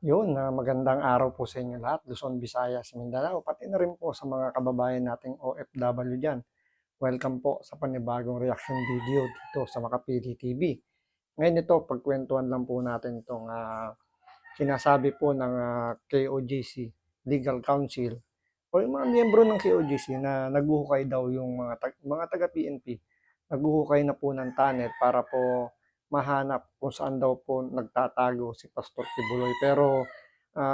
Magandang araw po sa inyo lahat, Luzon, Visayas, Mindanao, pati na rin po sa mga kababayan nating OFW diyan. Welcome po sa panibagong reaction video dito sa Makapili TV. Ngayon ito, pagkwentuhan lang po natin itong sinasabi po ng KOJC Legal Council o yung mga miyembro ng KOJC na naghuhukay daw yung mga taga-PNP. Naghuhukay na po ng tunnel para po mahanap kung saan daw po nagtatago si Pastor Kibuloy. Pero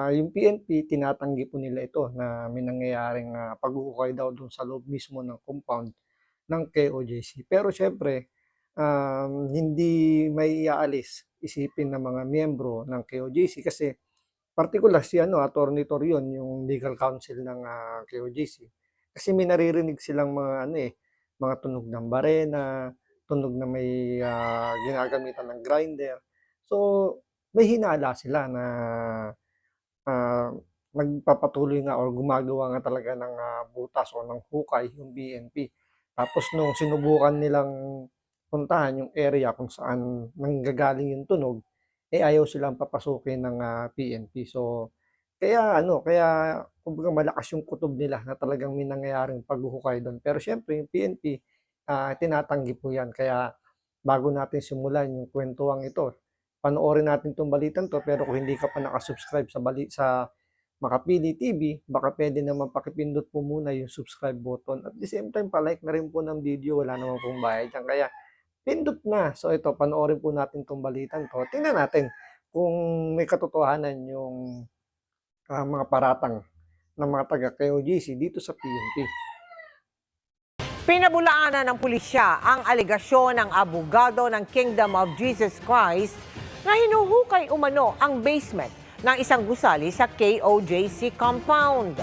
yung PNP, tinatanggi po nila ito na may nangyayaring paghuhukay daw dun sa loob mismo ng compound ng KOJC. Pero syempre, hindi may iaalis isipin ng mga miyembro ng KOJC kasi partikular si Attorney Torion, yung legal counsel ng KOJC. Kasi may naririnig silang mga tunog ng barena, tunog na may ginagamitan ng grinder. So, may hinala sila na ah, nagpapatuloy nga or gumagawa nga talaga ng butas o ng hukay yung BNP. Tapos nung sinubukan nilang puntahan yung area kung saan nanggagaling yung tunog, ayaw silang papasukin ng PNP. So, kaya kumbaga malakas yung kutob nila na talagang may nangyayaring paghuhukay doon. Pero syempre yung PNP, tinatanggi po yan. Kaya bago natin simulan yung kwentuang ito, panoorin natin itong balitan to, pero kung hindi ka pa nakasubscribe sa Makapili TV, baka pwede naman pakipindot po muna yung subscribe button. At the same time, palike na rin po ng video, wala naman pong bayad dyan. Kaya pindot na. So ito, panoorin po natin itong balitan to. Tingnan natin kung may katotohanan yung mga paratang ng mga taga-KOJC dito sa PNP. Pinabulaanan ng pulisya ang aligasyon ng abogado ng Kingdom of Jesus Christ na hinuhukay umano ang basement ng isang gusali sa KOJC compound.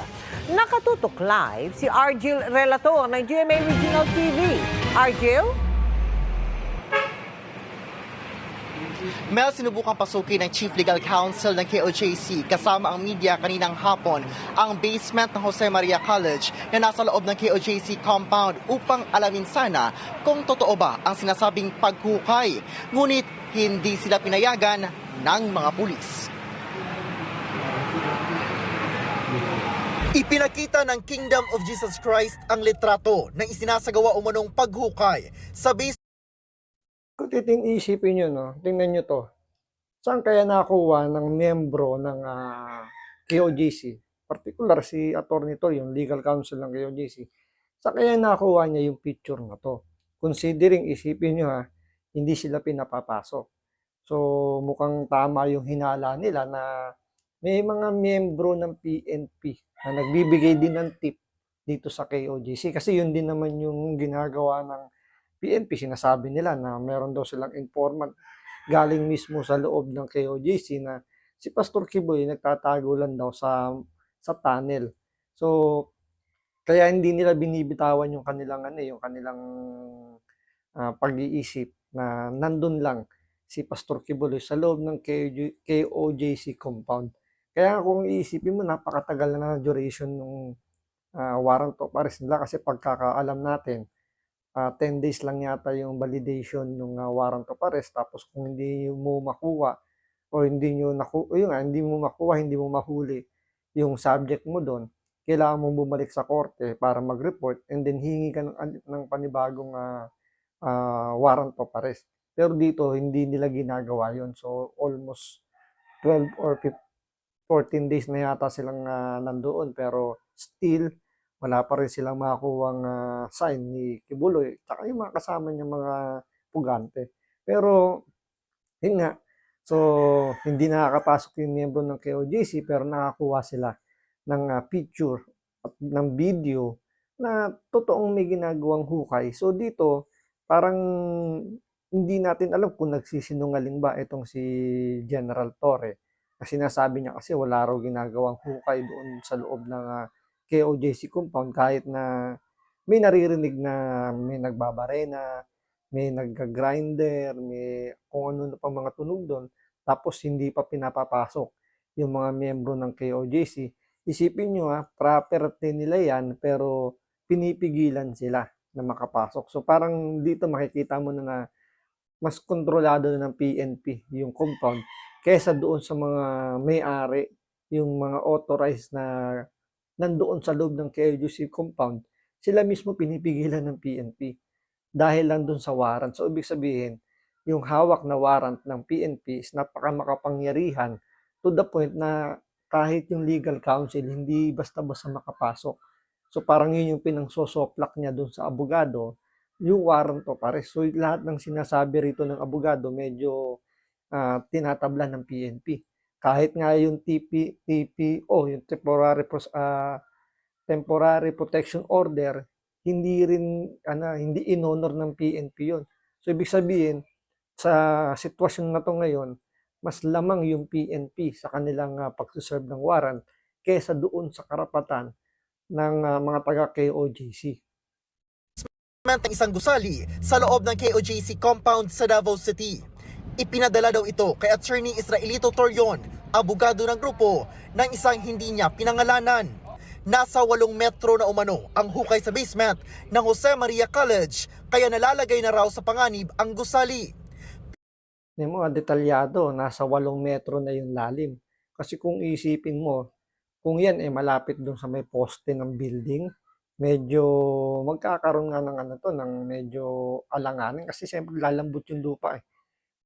Nakatutok live si Argil Relator ng GMA Regional TV. Argil? Mel, sinubukang pasukin ng Chief Legal Counsel ng KOJC kasama ang media kaninang hapon ang basement ng Jose Maria College na nasa loob ng KOJC compound upang alamin sana kung totoo ba ang sinasabing paghukay. Ngunit hindi sila pinayagan ng mga pulis. Ipinakita ng Kingdom of Jesus Christ ang litrato ng isinasagawa umanong paghukay sa basement. Kung isipin nyo, no, tingnan nyo to. Saan kaya nakuha ng miyembro ng KOJC? Particular si Attorney to, yung legal counsel ng KOJC. Saan kaya nakuha niya yung picture na to? Considering, isipin nyo hindi sila pinapapasok. So, mukhang tama yung hinala nila na may mga miyembro ng PNP na nagbibigay din ng tip dito sa KOJC. Kasi yun din naman yung ginagawa ng PNP. Sinasabi nila na meron daw silang informant galing mismo sa loob ng KOJC na si Pastor Kiboy nagtatago lang daw sa tunnel. So, kaya hindi nila binibitawan yung kanilang pag-iisip na nandun lang si Pastor Kibuloy sa loob ng KOJC compound. Kaya kung iisipin mo, napakatagal na duration ng warrant of arrest nila kasi pagkakaalam natin, 10 days lang yata yung validation ng warrant of arrest. Tapos kung hindi mo makuha o hindi mo makuha, hindi mo mahuli yung subject mo doon, kailangan mong bumalik sa korte para mag-report and then hingi ka ng panibagong warrant of arrest. Pero dito, hindi nila ginagawa yon. So, almost 12 or 14 days na yata silang nandoon. Pero still, wala pa rin silang makakuhang sign ni Kibuloy. Tsaka yung mga kasama niya mga pugante. Pero, yun nga. So, hindi nakakapasok yung miyembro ng KOJC pero nakakuha sila ng picture at ng video na totoong may ginagawang hukay. So, dito, parang hindi natin alam kung nagsisinungaling ba itong si General Torre. Kasi sinasabi niya kasi wala raw ginagawang hukay doon sa loob ng KOJC compound kahit na may naririnig na may nagbabarena, may nagga-grinder, may kung ano na pang mga tunog doon, tapos hindi pa pinapapasok yung mga miyembro ng KOJC. Isipin nyo property nila yan, pero pinipigilan sila na makapasok. So parang dito makikita mo na mas kontrolado na ng PNP yung compound kaysa doon sa mga may-ari, yung mga authorized na nandoon sa loob ng KOJC compound, sila mismo pinipigilan ng PNP dahil lang doon sa warrant. So ibig sabihin, yung hawak na warrant ng PNP is napaka-makapangyarihan to the point na kahit yung legal counsel hindi basta-basta makapasok. So parang yun yung pinangsosoplak niya doon sa abogado, yung warrant to pare. So lahat ng sinasabi rito ng abogado medyo tinatabla ng PNP. Kahit nga yung TPO, yung temporary protection order, hindi rin hindi inhonor ng PNP 'yon. So ibig sabihin sa sitwasyon na 'to ngayon, mas lamang yung PNP sa kanilang pagse-serve ng warrant kaysa doon sa karapatan ng mga taga KOJC. ng isang gusali sa loob ng KOJC compound sa Davao City. Ipinadala daw ito kay Attorney Israelito Torion, abogado ng grupo, ng isang hindi niya pinangalanan. Nasa 8 metro na umano ang hukay sa basement ng Jose Maria College, kaya nalalagay na raw sa panganib ang gusali. Yung mga detalyado, nasa 8 metro na yung lalim. Kasi kung isipin mo, kung yan malapit doon sa may poste ng building, medyo magkakaroon nga ng ng medyo alanganin kasi siyempre lalambot yung lupa eh.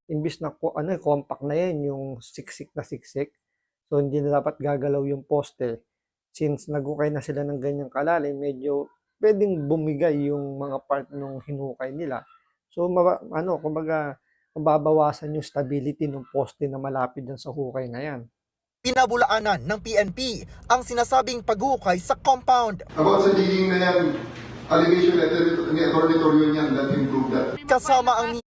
Imbis na compact na yan, yung siksik na siksik. So hindi na dapat gagalaw yung poste. Since nagukay na sila ng ganyang kalalim, medyo pwedeng bumigay yung mga part ng hinukay nila. So kumbaga mababawasan yung stability ng poste na malapit dyan sa hukay na yan. Pinabulaanan ng PNP ang sinasabing paghukay sa compound. About sa digging na yan, allegation letter ni Atty. Torion yan that improved that. Kasama ang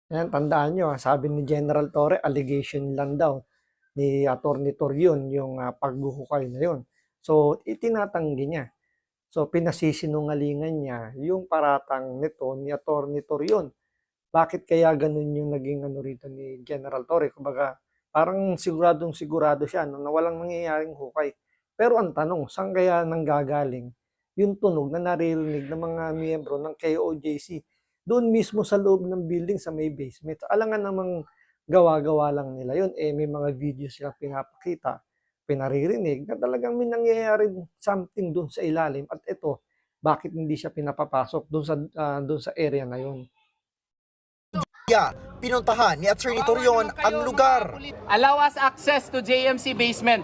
Ayan, tandaan nyo, sabi ni General Torre, allegation lang daw ni Atty. Torion yung paghuhukay na yun. So, itinatanggi niya. So, pinasisinungalingan niya yung paratang nito ni Atty. Torion. Bakit kaya ganun yung naging rito ni General Torre? Kumbaga, parang siguradong sigurado siya na walang nangyayaring hukay. Pero ang tanong, saan kaya nanggagaling yung tunog na naririnig ng mga miyembro ng KOJC? Doon mismo sa loob ng building sa may basement. Alangan namang gawa-gawa lang nila yun. May mga videos silang pinapakita, pinaririnig na talagang may nangyayari something doon sa ilalim. At ito, bakit hindi siya pinapapasok doon sa area na yun? pinuntahan ni Atty. Torion ang lugar. Allow us access to JMC basement.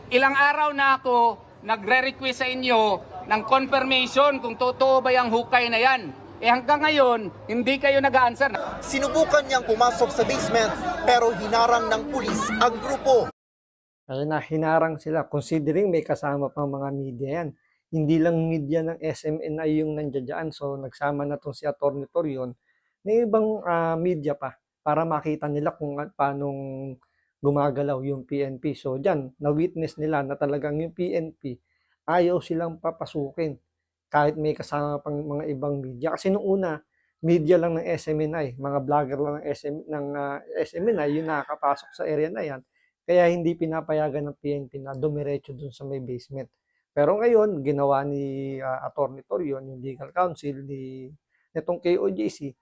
Ilang araw na ako nagre-request sa inyo ng confirmation kung totoo ba yung hukay na yan. Hanggang ngayon, hindi kayo nag-answer. Sinubukan niyang pumasok sa basement pero hinarang ng pulis ang grupo. Kaya na hinarang sila considering may kasama pang mga media yan. Hindi lang media ng SMNI yung nandiyan. So nagsama na tong si Atty. Torion. May ibang media pa para makita nila kung paano gumagalaw yung PNP. So diyan, na-witness nila na talagang yung PNP ayaw silang papasukin kahit may kasama pang mga ibang media. Kasi noong una, media lang ng SMNI, mga vlogger lang ng SMNI yung nakakapasok sa area na yan. Kaya hindi pinapayagan ng PNP na dumiretso dun sa may basement. Pero ngayon, ginawa ni Atty. Torion, yung legal counsel ni netong KOJC,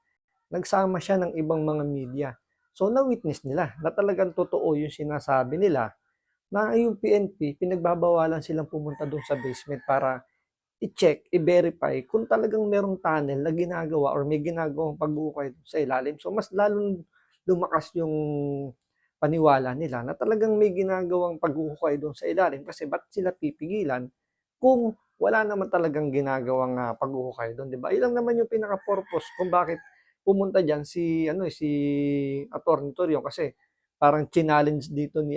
nagsama siya ng ibang mga media. So na-witness nila na talagang totoo yung sinasabi nila na yung PNP, pinagbabawalan silang pumunta doon sa basement para i-check, i-verify kung talagang merong tunnel na ginagawa or may ginagawang pag-uukay sa ilalim. So mas lalong lumakas yung paniwala nila na talagang may ginagawang pag-uukay doon sa ilalim kasi ba't sila pipigilan kung wala naman talagang ginagawang pag-uukay doon, di ba? Ilang naman yung pinaka-purpose kung bakit pumunta diyan si Atty. Torion kasi parang challenge dito ni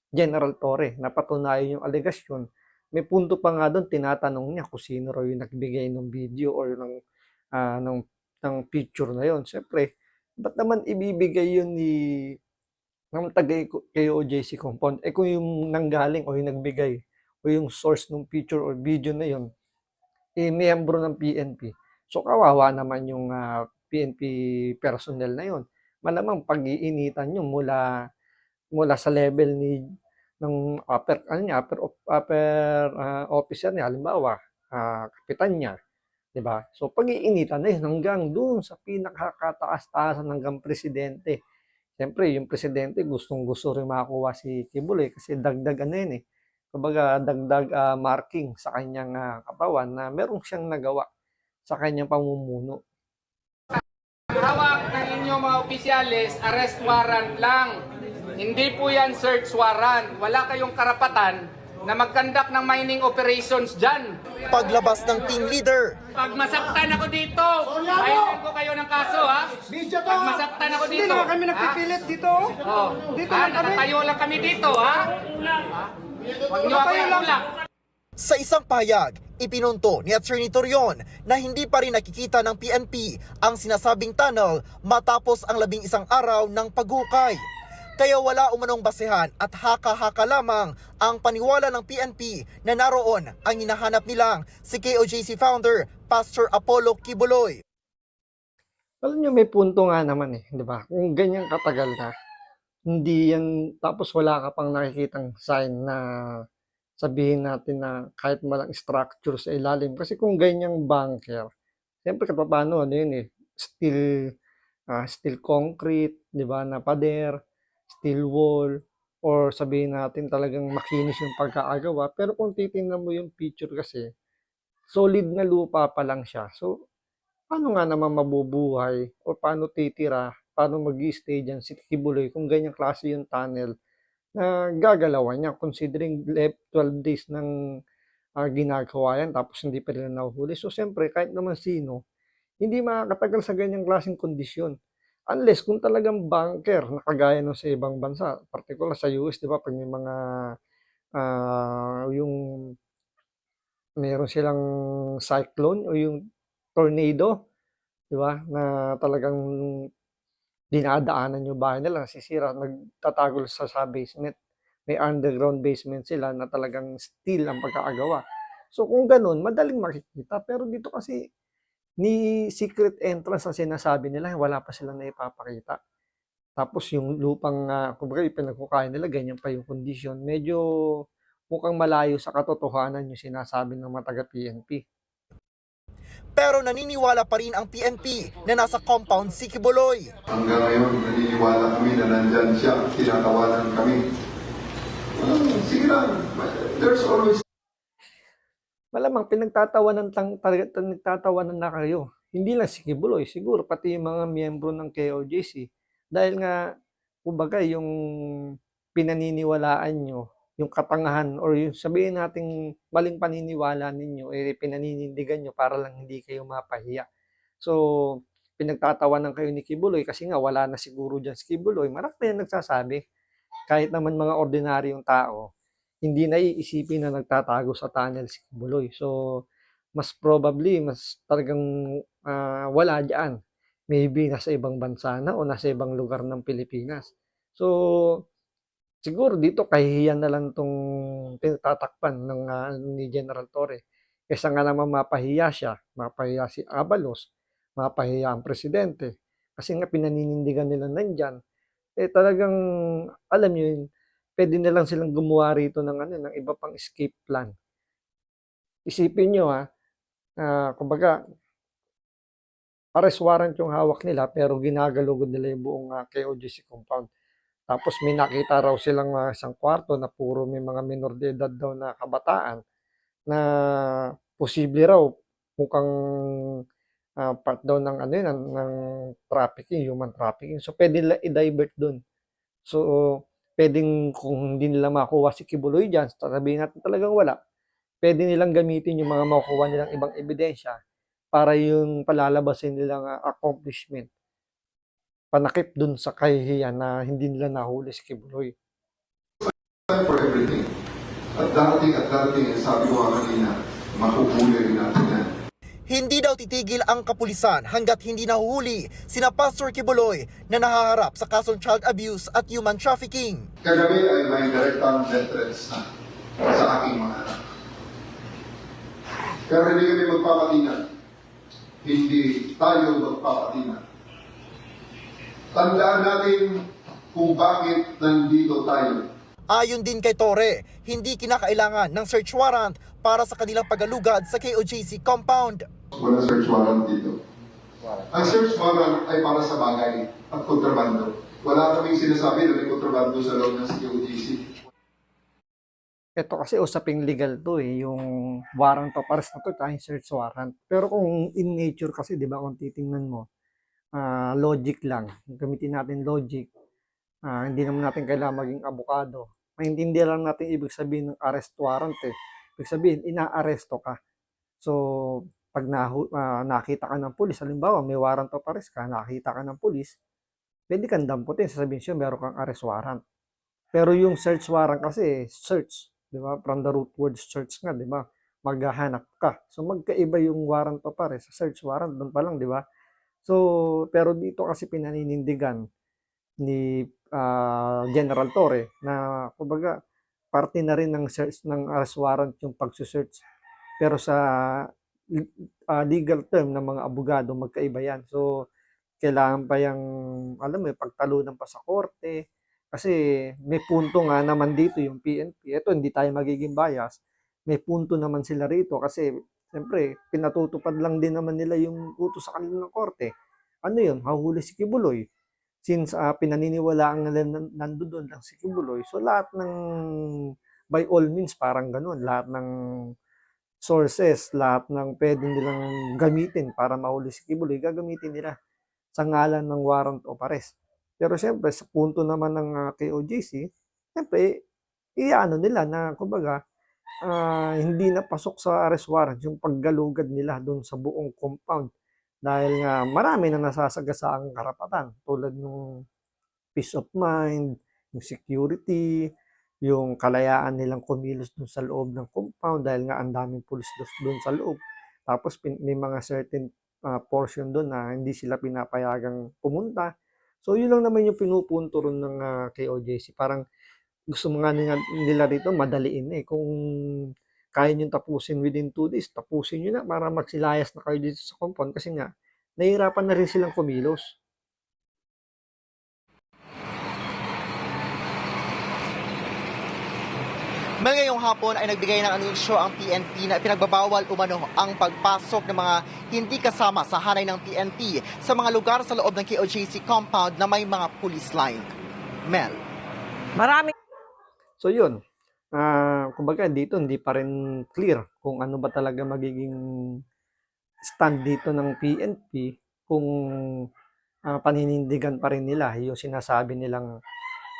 General Torre na patunayan yung alegasyon. May punto pa nga doon, tinatanong niya kung sino raw yung nagbigay ng video or ng picture na yon. Siyempre, ba't naman ibibigay yun ng taga-KOJC compound? Kung yung nanggaling o yung nagbigay o yung source ng picture or video na yon, miyembro ng PNP. So, kawawa naman yung PNP personnel na yon. Malamang pag-iinitan nyo mula sa level ng upper officer niya, halimbawa, kapitan niya, 'di ba? So pag-iinitan na 'yun hanggang doon sa pinakakataas-taasan hanggang presidente. Siyempre, yung presidente gustong-gusto rin makakuha si Kibuloy kasi dagdag ano yun eh. Kumbaga, dagdag marking sa kanyang katawan na merong siyang nagawa sa kanyang pamumuno. Hawak ng inyong mga opisyalis, arrest warrant lang. Hindi po yan search warrant. Wala kayong karapatan na mag-conduct ng mining operations dyan. Paglabas ng team leader, Pag masaktan ako dito, bayaran ko kayo ng kaso, ha? Pag masaktan ako dito. Hindi naman kami nagpipilit dito. Oh. Dito Ha? lang kami. Nakatayo lang kami dito, ha? Huwag niyo ako itulak. sa isang pahayag, ipinunto ni Attorney Torion na hindi pa rin nakikita ng PNP ang sinasabing tunnel matapos ang 11 araw ng paghukay. Kaya wala umanong basehan at haka-haka lamang ang paniwala ng PNP na naroon ang hinahanap nilang si KOJC founder Pastor Apollo Kibuloy. Alam nyo, may punto nga naman eh, di ba? Kung ganyan katagal na, hindi yan, tapos wala ka pang nakikitang sign na sabihin natin na kahit malang structure sa ilalim. Kasi kung ganyang bunker, siyempre paano, ano yun eh, steel concrete, di ba, na pader, steel wall, or sabihin natin talagang makinis yung pagkaagawa. Pero kung titingnan mo yung picture kasi, solid na lupa pa lang siya. So, paano nga naman mabubuhay o paano titira, paano mag-i-stay dyan si Kibuloy kung ganyang klase yung tunnel na gagalawan niya considering 12 days ng ginagawa yan tapos hindi pa rin nahuhuli. So, siyempre, kahit naman sino, hindi makakatagal sa ganyang klaseng kondisyon. Unless kung talagang bunker na kagaya nung sa ibang bansa, particular sa US, di ba, pag may mga yung meron silang cyclone o yung tornado, di ba, na talagang dinadaanan yung bahay nila, nasisira, nagtatagol sa basement. May underground basement sila na talagang steel ang pagkakagawa. So kung ganun, madaling makikita. Pero dito kasi, ni secret entrance ang sinasabi nila, wala pa silang naipapakita. Tapos yung lupang, kumbaga, pinagkukain nila, ganyan pa yung condition. Medyo mukhang malayo sa katotohanan yung sinasabi ng mga taga-PNP. Pero naniniwala pa rin ang PNP na nasa compound si Kibuloy. Hanggang ngayon, naniniwala kami na nandyan siya, tinatawanan kami. Sige lang, there's always Malamang pinagtatawanan na kayo. Hindi lang si Kibuloy, siguro pati yung mga miyembro ng KOJC. Dahil nga, kumbaga, yung pinaniniwalaan nyo, yung katangahan, or yung sabihin nating maling paniniwala ninyo, pinaninindigan nyo para lang hindi kayo mapahiya. So, pinagtatawanan kayo ni Kibuloy kasi nga wala na siguro dyan si Kibuloy. Marami na nagsasabi. Kahit naman mga ordinaryong tao, hindi na iisipin na nagtatago sa tunnel si Kibuloy. So, mas probably, mas talagang wala dyan. Maybe nasa ibang bansa na o nasa ibang lugar ng Pilipinas. So, siguro dito kahihiyan na lang itong pinatatakpan ng ni General Torre. Kaysa nga naman mapahiya siya, mapahiya si Abalos, mapahiya ang presidente. Kasi nga pinaninindigan nila nandyan. Talagang, alam nyo yun, pwede na lang silang gumawa rito ng iba pang escape plan. Isipin nyo kumbaga, arrest warrant yung hawak nila pero ginagalugod nila yung buong KOJC compound. Tapos may nakita raw silang isang kwarto na puro may mga minor de edad daw na kabataan na posible raw mukhang part daw ng ng trafficking, human trafficking. So pwede nila i-divert doon. So pwedeng kung hindi nila makuha si Kibuloy diyan, sabihin natin talagang wala. Pwede nilang gamitin yung mga makukuha nilang ibang ebidensya para yung palalabasin nilang accomplishment. Panakip dun sa kahihiyan na hindi nila nahuli si Kibuloy. for everything. At darating, sabi ko nga kanina, makuhuli rin natin yan. Hindi daw titigil ang kapulisan hanggat hindi nahuhuli sina Pastor Kibuloy na nahaharap sa kasong child abuse at human trafficking. Kagabi ay may direktang death threats na sa aking mga anak. Pero hindi kami magpapatinan. Hindi tayo magpapatinan. Tandaan natin kung bakit nandito tayo. Ayon din kay Torre, hindi kinakailangan ng search warrant para sa kanilang pagalugad sa KOJC compound. Wala search warrant dito. Ang search warrant ay para sa bagay at kontrabando. Wala kaming sinasabi na may kontrabando sa loob ng COGC. Ito kasi usaping legal to eh, yung warrant of arrest na to, tsaka yung search warrant. Pero kung in nature kasi, di ba, kung titingnan mo, logic lang. Gamitin natin logic. Hindi naman natin kailangan maging abogado. Maintindihan lang natin ibig sabihin ng arrest warrant eh. Ibig sabihin, inaaresto ka. So, pag nakita ka ng pulis, halimbawa may warrant of arrest ka, nakita ka ng pulis, pwede kang damputin, sasabihin siya meron kang arrest warrant. Pero yung search warrant kasi, search, di ba? From the root word search nga, di ba? Maghahanap ka. So, magkaiba yung warrant of arrest sa search warrant, doon pa lang, di ba? So, pero dito kasi pinaninindigan ni General Torre na, kumbaga, parte na rin ng search ng arrest warrant yung pagsusearch. Pero sa legal term ng mga abogado, magkaiba yan. So, kailangan pa yung, alam mo, pagtalunan pa sa korte. Kasi may punto nga naman dito yung PNP. Ito, hindi tayo magiging bias. May punto naman sila rito kasi, siyempre, pinatutupad lang din naman nila yung utos sa kanila ng korte. Ano yun? Hahuli si Kibuloy. Since pinaniniwalaan nila nandoon lang si Kibuloy. So, lahat ng, by all means, parang ganun. Lahat ng sources, lahat ng pwede nilang gamitin para mahuli si Kibuloy, gagamitin nila sa ngalan ng warrant of arrest. Pero siyempre, sa punto naman ng KOJC, siyempre, iyaano nila na, kumbaga, hindi na pasok sa arrest warrant yung paggalugad nila doon sa buong compound. Dahil nga marami na nasasagasaang karapatan tulad ng peace of mind, yung security, yung kalayaan nilang kumilos doon sa loob ng compound dahil nga ang daming pulis doon sa loob. Tapos may mga certain portion doon na hindi sila pinapayagang pumunta. So yun lang naman yung pinupunto ron ng KOJC. Parang gusto mga nila rito madaliin eh. Kung kaya nyo tapusin within 2 days, tapusin nyo na para magsilayas na kayo dito sa compound kasi nga nahihirapan na rin silang kumilos. Mel, ngayong hapon ay nagbigay ng anunsyo ang PNP na pinagbabawal umano ang pagpasok ng mga hindi kasama sa hanay ng PNP sa mga lugar sa loob ng KOJC compound na may mga police line. Mel. Maraming So yun, kumbaga dito hindi pa rin clear kung ano ba talaga magiging stand dito ng PNP kung paninindigan pa rin nila yung sinasabi nilang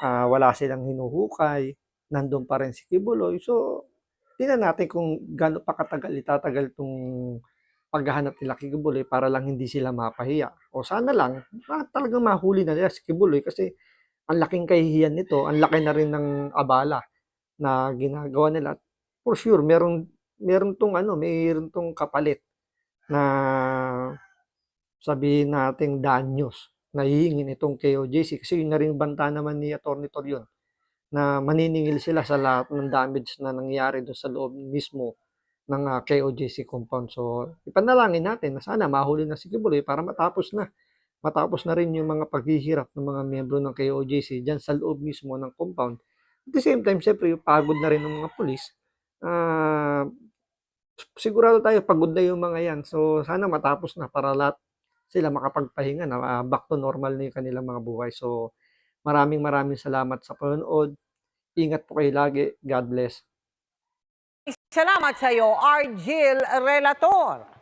wala silang hinuhukay, nandun pa rin si Kibuloy. So, tingnan natin kung gaano pa katagal itatagal itong paghahanap nila kay Kibuloy para lang hindi sila mapahiya. O sana lang, talagang mahuli na nila si Kibuloy kasi ang laking kahihiyan nito, ang laki na rin ng abala na ginagawa nila. For sure, meron tong kapalit na sabihin nating danyos na hihingin itong KOJC kasi yun na rin banta naman ni Atty. Torion na maniningil sila sa lahat ng damage na nangyari doon sa loob mismo ng KOJC compound. So, ipanalangin natin na sana mahuli na si Kibuloy para matapos na rin yung mga paghihirap ng mga miyembro ng KOJC dyan sa loob mismo ng compound. At the same time, siyempre, yung pagod na rin ng mga pulis. Sigurado tayo, pagod na yung mga yan. So, sana matapos na para lahat sila makapagpahinga na back to normal na yung kanilang mga buhay. So, maraming salamat sa panonood. Ingat po kayo lagi. God bless. salamat sa iyo, Argil Relator.